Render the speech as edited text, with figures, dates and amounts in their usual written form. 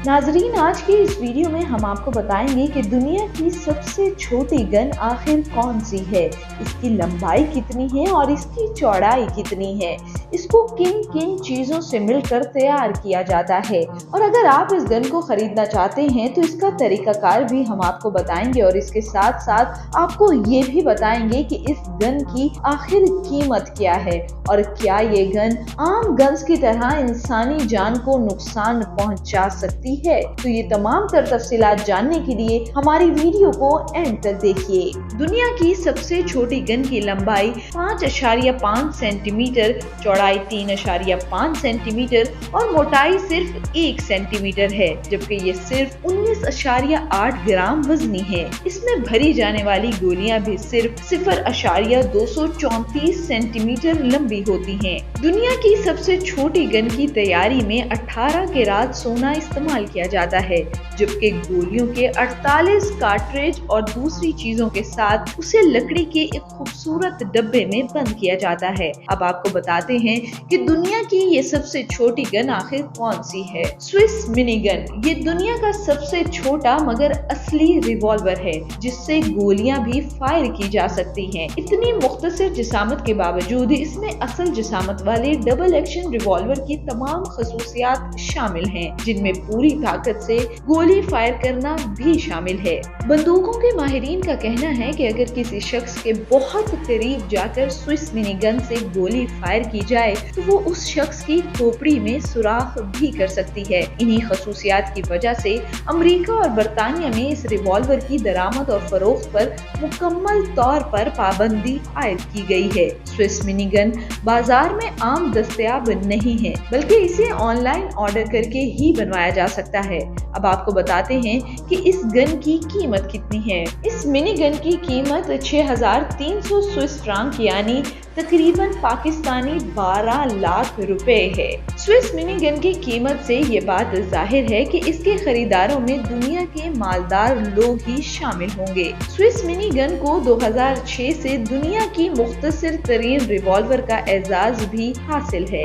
नाजरीन, आज की इस वीडियो में हम आपको बताएंगे कि दुनिया की सबसे छोटी गन आखिर कौन सी है, इसकी लंबाई कितनी है और इसकी चौड़ाई कितनी है, इसको किन किन चीजों से मिलकर तैयार किया जाता है, और अगर आप इस गन को खरीदना चाहते हैं तो इसका तरीकाकार भी हम आपको बताएंगे और इसके साथ साथ आपको ये भी बताएंगे कि इस गन की आखिर कीमत क्या है और क्या ये गन आम गन्स की तरह इंसानी जान को नुकसान पहुंचा सकती है। तो ये तमाम तफसीलात जानने के लिए हमारी वीडियो को एंड तक देखिए। दुनिया की सबसे छोटी गन की लंबाई 5.5 सेंटीमीटर, चौड़ाई 3.5 सेंटीमीटर और मोटाई सिर्फ 1 सेंटीमीटर है, जबकि ये सिर्फ 19.8 ग्राम वजनी है। इसमें भरी जाने वाली गोलियां भी सिर्फ 0.234 सेंटीमीटर लंबी होती हैं। दुनिया की सबसे छोटी गन की तैयारी में 18 कैरेट सोना इस्तेमाल किया जाता है, जबकि गोलियों के 48 कार्ट्रिज और दूसरी चीजों के साथ उसे लकड़ी के एक खूबसूरत डब्बे में बंद किया जाता है। अब आपको बताते हैं कि दुनिया की ये सबसे छोटी गन आखिर कौन सी है। स्विस मिनी गन ये दुनिया का सबसे छोटा मगर असली रिवॉल्वर है, जिससे गोलियां भी फायर की जा सकती हैं। इतनी मुख्तसर जिसामत के बावजूद इसमें असल जिसामत वाले डबल एक्शन रिवॉल्वर की तमाम खसूसियात शामिल हैं, जिनमें पूरी ताकत से गोली फायर करना भी शामिल है। बंदूकों के माहिरीन का कहना है कि अगर किसी शख्स के बहुत करीब जाकर स्विस मिनी गन से गोली फायर की जाए तो वो उस शख्स की खोपड़ी में सुराख भी कर सकती है। इन्हीं खसूसियात की वजह से अमेरिका और बरतानिया में इस रिवॉल्वर की दरामद और फरोख्त पर मुकम्मल तौर पर पाबंदी आयद की गई है। स्विस मिनी गन बाजार में आम दस्तयाब नहीं है, बल्कि इसे ऑनलाइन ऑर्डर करके ही बनवाया जा सकता है। अब आपको बताते हैं कि इस गन की कीमत कितनी है। इस मिनी गन की कीमत 6,300 स्विस फ्रांक यानी तकरीबन पाकिस्तानी 12 लाख रुपए है। स्विस मिनी गन की कीमत से ये बात जाहिर है कि इसके खरीदारों में दुनिया के मालदार लोग ही शामिल होंगे। स्विस मिनी गन को 2006 से दुनिया की मुख्तसर तरीन रिवॉल्वर का एजाज भी हासिल है।